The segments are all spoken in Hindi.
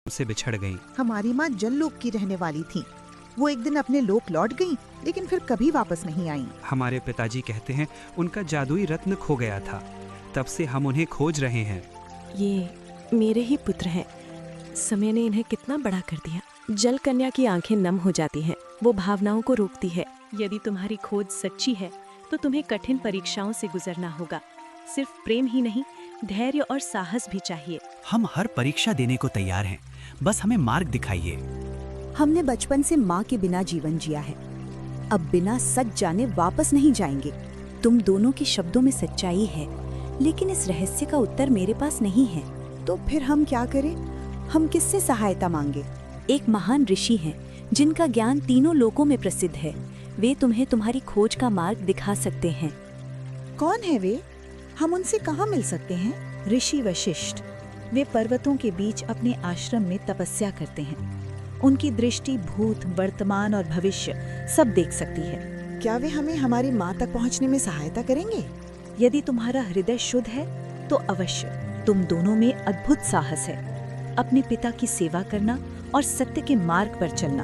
से बिछड़ गईं। हमारी माँ जललोक की रहने वाली थी। वो एक दिन अपने लोक लौट गईं, लेकिन फिर कभी वापस नहीं आईं। हमारे पिताजी कहते हैं उनका जादुई रत्न खो गया था। तब से हम उन्हें खोज रहे हैं। ये मेरे ही पुत्र हैं। समय ने इन्हें कितना बड़ा कर दिया। जल कन्या की आंखें नम हो जाती हैं। वो भावनाओं को रोकती है। यदि तुम्हारी खोज सच्ची है तो तुम्हें कठिन परीक्षाओं से गुजरना होगा। सिर्फ प्रेम ही नहीं, धैर्य और साहस भी चाहिए। हम हर परीक्षा देने को तैयार हैं, बस हमें मार्ग दिखाइए। हमने बचपन से माँ के बिना जीवन जिया है। अब बिना सच जाने वापस नहीं जाएंगे। तुम दोनों के शब्दों में सच्चाई है, लेकिन इस रहस्य का उत्तर मेरे पास नहीं है। तो फिर हम क्या करें? हम किससे सहायता मांगे? एक महान ऋषि हैं, जिनका ज्ञान तीनों लोकों में प्रसिद्ध है। वे तुम्हें तुम्हारी खोज का मार्ग दिखा सकते हैं। कौन है वे? हम उनसे कहाँ मिल सकते हैं? ऋषि वशिष्ठ। वे पर्वतों के बीच अपने आश्रम में तपस्या करते हैं। उनकी दृष्टि भूत, वर्तमान और भविष्य सब देख सकती है। क्या वे हमें हमारी माँ तक पहुँचने में सहायता करेंगे? यदि तुम्हारा हृदय शुद्ध है तो अवश्य। तुम दोनों में अद्भुत साहस है। अपने पिता की सेवा करना और सत्य के मार्ग पर चलना।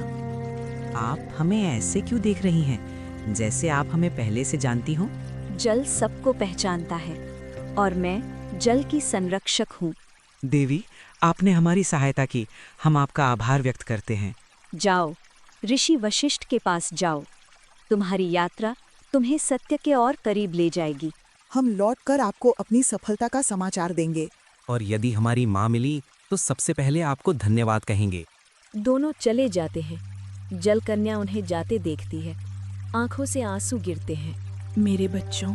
आप हमें ऐसे क्यों देख रही हैं, जैसे आप हमें पहले से जानती हो? जल सबको पहचानता है और मैं जल की संरक्षक हूँ। देवी, आपने हमारी सहायता की। हम आपका आभार व्यक्त करते हैं। जाओ, ऋषि वशिष्ठ के पास जाओ। तुम्हारी यात्रा तुम्हें सत्य के और करीब ले जाएगी। हम लौटकर आपको अपनी सफलता का समाचार देंगे। और यदि हमारी माँ मिली तो सबसे पहले आपको धन्यवाद कहेंगे। दोनों चले जाते हैं। जल कन्या उन्हें जाते देखती है। आंखों से आंसू गिरते हैं। मेरे बच्चों,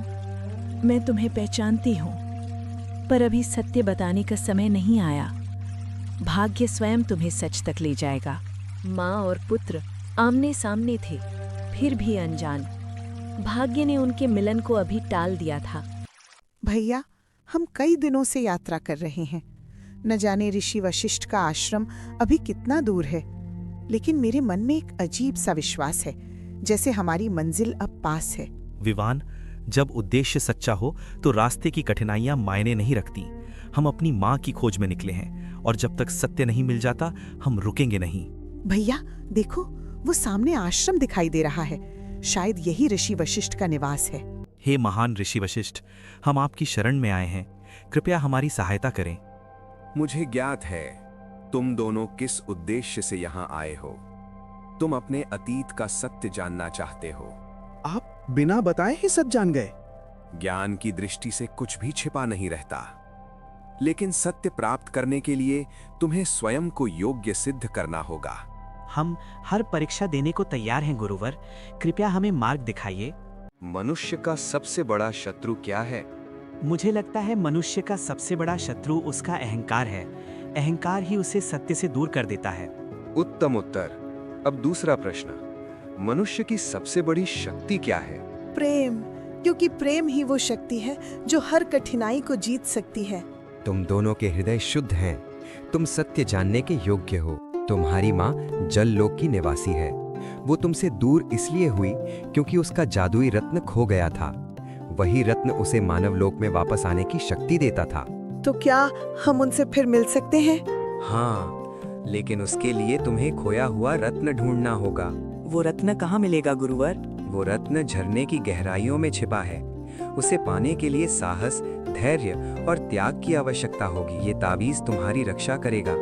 मैं तुम्हें पहचानती हूँ, पर अभी सत्य बताने का समय नहीं आया। भाग्य स्वयं तुम्हें सच तक ले जाएगा। माँ और पुत्र आमने सामने थे, फिर भी अनजान। भाग्य ने उनके मिलन को अभी टाल दिया था। भैया, हम कई दिनों से यात्रा कर रहे हैं। न जाने ऋषि वशिष्ठ का आश्रम अभी कितना दूर है, लेकिन मेरे मन में एक अजीब सा विश्वास है, जैसे हमारी मंजिल अब पास है। विवान, जब उद्देश्य सच्चा हो तो रास्ते की कठिनाइयां मायने नहीं रखती। हम अपनी माँ की खोज में निकले हैं, और जब तक सत्य नहीं मिल जाता हम रुकेंगे नहीं। भैया देखो, वो सामने आश्रम दिखाई दे रहा है। शायद यही ऋषि वशिष्ठ का निवास है। हे महान ऋषि वशिष्ठ, हम आपकी शरण में आए हैं। कृपया हमारी सहायता करें। मुझे ज्ञात है तुम दोनों किस उद्देश्य से यहाँ आए हो। तुम अपने अतीत का सत्य जानना चाहते हो। आप बिना बताए ही सच जान गए। ज्ञान की दृष्टि से कुछ भी छिपा नहीं रहता, लेकिन सत्य प्राप्त करने के लिए तुम्हें स्वयं को योग्य सिद्ध करना होगा। हम हर परीक्षा देने को तैयार हैं गुरुवर। कृपया हमें मार्ग दिखाइए। मनुष्य का सबसे बड़ा शत्रु क्या है? मुझे लगता है मनुष्य का सबसे बड़ा शत्रु उसका अहंकार है। अहंकार ही उसे सत्य से दूर कर देता है। उत्तम उत्तर। अब दूसरा प्रश्न, मनुष्य की सबसे बड़ी शक्ति क्या है? प्रेम, क्योंकि प्रेम ही वो शक्ति है जो हर कठिनाई को जीत सकती है। तुम दोनों के हृदय शुद्ध हैं। तुम सत्य जानने के योग्य हो। तुम्हारी माँ जल लोक की निवासी है। वो तुमसे दूर इसलिए हुई क्योंकि उसका जादुई रत्न खो गया था। वही रत्न उसे मानव लोक में वापस आने की शक्ति देता था। तो क्या हम उनसे फिर मिल सकते हैं? हाँ, लेकिन उसके लिए तुम्हें खोया हुआ रत्न ढूंढना होगा। वो रत्न कहाँ मिलेगा गुरुवर? वो रत्न झरने की गहराइयों में छिपा है। उसे पाने के लिए साहस, धैर्य और त्याग की आवश्यकता होगी। ये तावीज तुम्हारी रक्षा करेगा।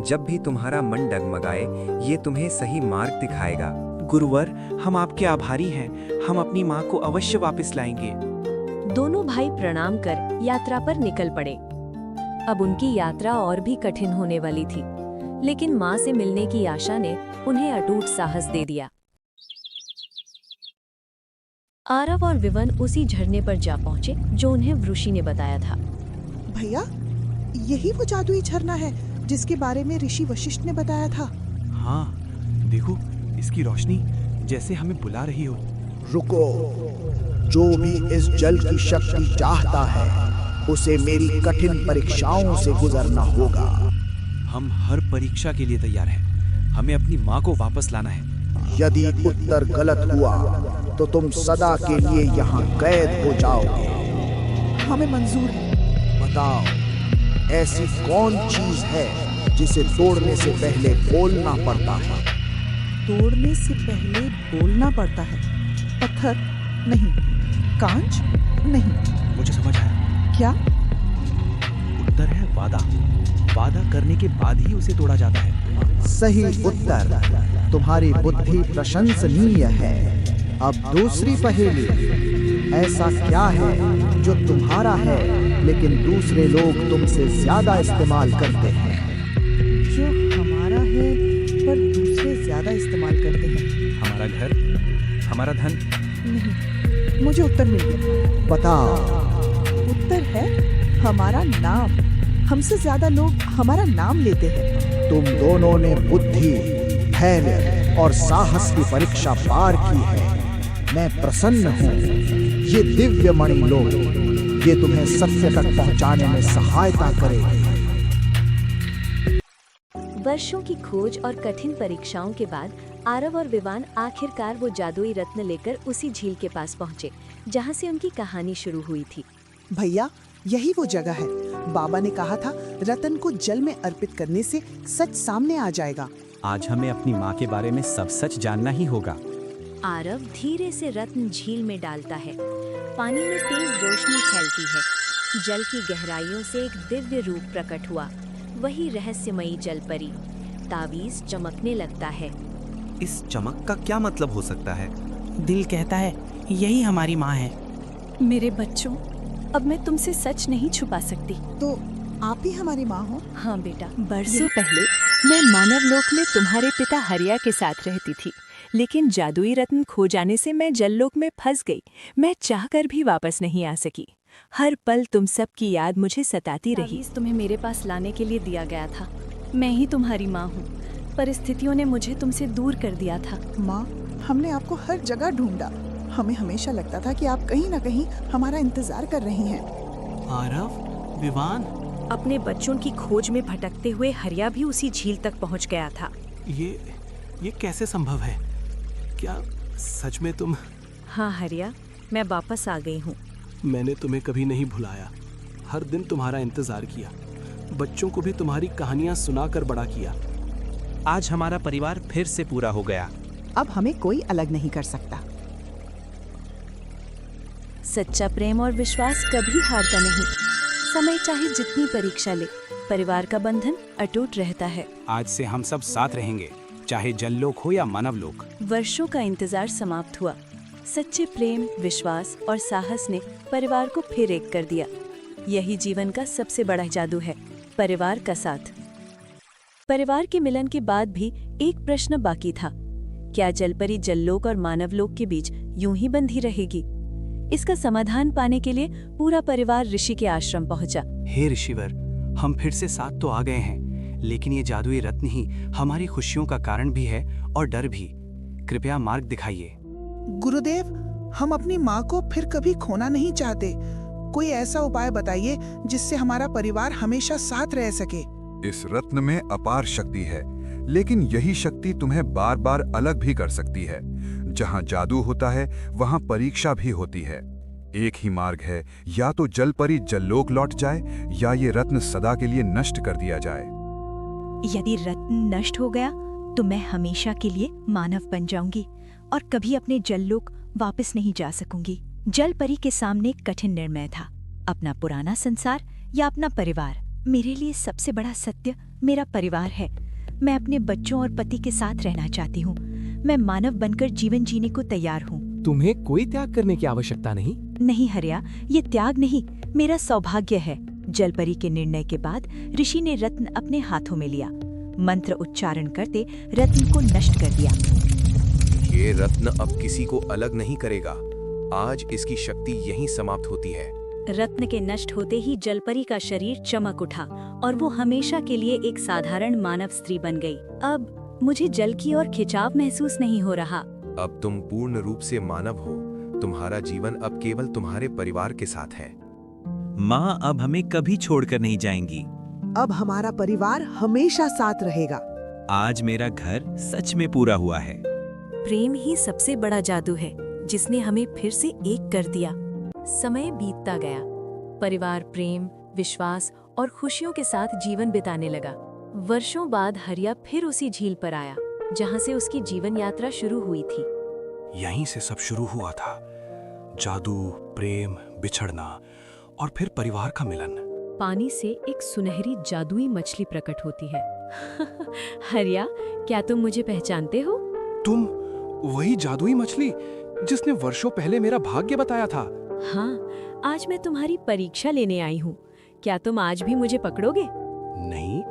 जब भी तुम्हारा मन डगमगाए, ये तुम्हें सही मार्ग दिखाएगा। गुरुवर, हम आपके आभारी हैं। हम अपनी माँ को अवश्य वापस लाएंगे। दोनों भाई प्रणाम कर यात्रा पर निकल पड़े। अब उनकी यात्रा और भी कठिन होने वाली थी, लेकिन माँ से मिलने की आशा ने उन्हें अटूट साहस दे दिया। आरव और विवन उसी झरने पर जा पहुंचे जो उन्हें वृषि ने बताया था। भैया, यही वो जादुई झरना है जिसके बारे में ऋषि वशिष्ठ ने बताया था। हाँ, देखो, इसकी रोशनी जैसे हमें बुला रही हो। रुको, जो भी इस जल की शक्ति चाहता है उसे मेरी कठिन परीक्षाओं से गुजरना होगा। हम हर परीक्षा के लिए तैयार हैं। हमें अपनी माँ को वापस लाना है। यदि उत्तर गलत हुआ तो तुम सदा के लिए यहाँ कैद हो जाओगे। हमें मंजूर है। बताओ, ऐसी कौन चीज है जिसे तोड़ने से पहले बोलना पड़ता है। तोड़ने से पहले बोलना पड़ता है। पत्थर नहीं, कांच नहीं। मुझे समझ आया। क्या? उत्तर है वादा। वादा करने के बाद ही उसे तोड़ा जाता है। सही उत्तर। तुम्हारी बुद्धि प्रशंसनीय है। अब दूसरी पहेली। ऐसा क्या है जो तुम्हारा है लेकिन दूसरे लोग तुमसे ज्यादा इस्तेमाल करते हैं? जो हमारा है पर दूसरे ज्यादा इस्तेमाल करते हैं। हमारा घर, हमारा धन। नहीं, मुझे उत्तर मिल गया। बताओ। उत्तर है हमारा नाम। हमसे ज्यादा लोग हमारा नाम लेते हैं। तुम दोनों ने बुद्धि, धैर्य और साहस की परीक्षा पार की है। मैं प्रसन्न हूँ। ये दिव्य मणि लो। ये तुम्हें सत्य तक पहुँचाने में सहायता करेगी। वर्षों की खोज और कठिन परीक्षाओं के बाद आरव और विवान आखिरकार वो जादुई रत्न लेकर उसी झील के पास पहुँचे जहाँ से उनकी कहानी शुरू हुई थी। भैया, यही वो जगह है। बाबा ने कहा था रतन को जल में अर्पित करने से सच सामने आ जाएगा। आज हमें अपनी माँ के बारे में सब सच जानना ही होगा। आरव धीरे से रत्न झील में डालता है। पानी में तेज रोशनी फैलती है। जल की गहराइयों से एक दिव्य रूप प्रकट हुआ, वही रहस्यमयी जलपरी। तावीज चमकने लगता है। इस चमक का क्या मतलब हो सकता है? दिल कहता है यही हमारी माँ है। मेरे बच्चों, अब मैं तुमसे सच नहीं छुपा सकती। तो आप ही हमारी माँ हो? हाँ बेटा, बरसों पहले मैं मानव लोक में तुम्हारे पिता हरिया के साथ रहती थी, लेकिन जादुई रत्न खो जाने से मैं जललोक में फंस गई। मैं चाहकर भी वापस नहीं आ सकी। हर पल तुम सब की याद मुझे सताती रही। तुम्हें मेरे पास लाने के लिए दिया गया था। मैं ही तुम्हारी माँ हूँ। परिस्थितियों ने मुझे तुमसे दूर कर दिया था। माँ, हमने आपको हर जगह ढूंढा। हमें हमेशा लगता था कि आप कहीं न कहीं हमारा इंतजार कर रही हैं। आरव, विवान, अपने बच्चों की खोज में भटकते हुए हरिया भी उसी झील तक पहुंच गया था। ये कैसे संभव है? क्या सच में तुम? हाँ हरिया, मैं वापस आ गई हूँ। मैंने तुम्हें कभी नहीं भुलाया। हर दिन तुम्हारा इंतजार किया। बच्चों को भी तुम्हारी कहानियां सुनाकर बड़ा किया। आज हमारा परिवार फिर से पूरा हो गया। अब हमें कोई अलग नहीं कर सकता। सच्चा प्रेम और विश्वास कभी हारता नहीं। समय चाहे जितनी परीक्षा ले, परिवार का बंधन अटूट रहता है। आज से हम सब साथ रहेंगे, चाहे जललोक हो या मानवलोक। वर्षों का इंतजार समाप्त हुआ। सच्चे प्रेम, विश्वास और साहस ने परिवार को फिर एक कर दिया। यही जीवन का सबसे बड़ा जादू है, परिवार का साथ। परिवार के मिलन के बाद भी एक प्रश्न बाकी था। क्या जलपरी जललोक और मानवलोक के बीच यूं ही बंधी रहेगी? इसका समाधान पाने के लिए पूरा परिवार ऋषि के आश्रम पहुंचा। हे ऋषिवर, हम फिर से साथ तो आ गए हैं, लेकिन ये जादुई रत्न ही हमारी खुशियों का कारण भी है और डर भी। कृपया मार्ग दिखाइए। गुरुदेव, हम अपनी माँ को फिर कभी खोना नहीं चाहते। कोई ऐसा उपाय बताइए जिससे हमारा परिवार हमेशा साथ रह सके। इस रत्न में अपार शक्ति है, लेकिन यही शक्ति तुम्हें बार बार अलग भी कर सकती है। जहाँ जादू होता है वहाँ परीक्षा भी होती है। एक ही मार्ग है, या तो जलपरी जललोक लौट जाए या ये रत्न सदा के लिए नष्ट कर दिया जाए। यदि रत्न नष्ट हो गया तो मैं हमेशा के लिए मानव बन जाऊंगी और कभी अपने जललोक वापस नहीं जा सकूंगी। जलपरी के सामने कठिन निर्णय था, अपना पुराना संसार या अपना परिवार। मेरे लिए सबसे बड़ा सत्य मेरा परिवार है। मैं अपने बच्चों और पति के साथ रहना चाहती हूँ। मैं मानव बनकर जीवन जीने को तैयार हूँ। तुम्हें कोई त्याग करने की आवश्यकता नहीं। नहीं हरिया, ये त्याग नहीं, मेरा सौभाग्य है। जलपरी के निर्णय के बाद ऋषि ने रत्न अपने हाथों में लिया। मंत्र उच्चारण करते रत्न को नष्ट कर दिया। ये रत्न अब किसी को अलग नहीं करेगा। आज इसकी शक्ति यहीं समाप्त होती है। रत्न के नष्ट होते ही जलपरी का शरीर चमक उठा और वो हमेशा के लिए एक साधारण मानव स्त्री बन गई। अब मुझे जल की और खिंचाव महसूस नहीं हो रहा। अब तुम पूर्ण रूप से मानव हो। तुम्हारा जीवन अब केवल तुम्हारे परिवार के साथ है। माँ अब हमें कभी छोड़कर नहीं जाएंगी। अब हमारा परिवार हमेशा साथ रहेगा। आज मेरा घर सच में पूरा हुआ है। प्रेम ही सबसे बड़ा जादू है, जिसने हमें फिर से एक कर दिया। समय बीतता गया। परिवार प्रेम, विश्वास और खुशियों के साथ जीवन बिताने लगा। वर्षों बाद हरिया फिर उसी झील पर आया जहां से उसकी जीवन यात्रा शुरू हुई थी। यहीं से सब शुरू हुआ था, जादू, प्रेम, बिछड़ना और फिर परिवार का मिलन। पानी से एक सुनहरी जादुई मछली प्रकट होती है। हरिया, क्या तुम मुझे पहचानते हो? तुम वही जादुई मछली जिसने वर्षों पहले मेरा भाग्य बताया था। हाँ, आज मैं तुम्हारी परीक्षा लेने आई हूँ। क्या तुम आज भी मुझे पकड़ोगे? नहीं,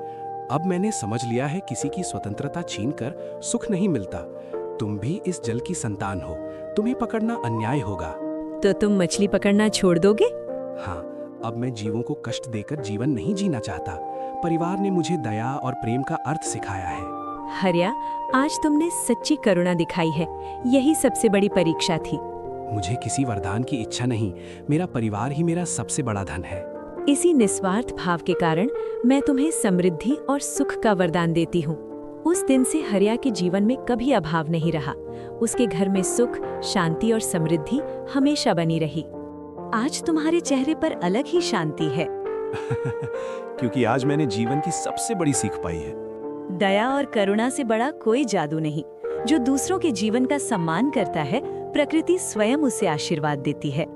अब मैंने समझ लिया है किसी की स्वतंत्रता छीनकर सुख नहीं मिलता। तुम भी इस जल की संतान हो, तुम्हें पकड़ना अन्याय होगा। तो तुम मछली पकड़ना छोड़ दोगे? हाँ, अब मैं जीवों को कष्ट देकर जीवन नहीं जीना चाहता। परिवार ने मुझे दया और प्रेम का अर्थ सिखाया है। हरिया, आज तुमने सच्ची करुणा दिखाई है। यही सबसे बड़ी परीक्षा थी। मुझे किसी वरदान की इच्छा नहीं, मेरा परिवार ही मेरा सबसे बड़ा धन है। इसी निस्वार्थ भाव के कारण मैं तुम्हें समृद्धि और सुख का वरदान देती हूँ। उस दिन से हरिया के जीवन में कभी अभाव नहीं रहा। उसके घर में सुख, शांति और समृद्धि हमेशा बनी रही। आज तुम्हारे चेहरे पर अलग ही शांति है। क्योंकि आज मैंने जीवन की सबसे बड़ी सीख पाई है। दया और करुणा से बड़ा कोई जादू नहीं। जो दूसरों के जीवन का सम्मान करता है, प्रकृति स्वयं उसे आशीर्वाद देती है।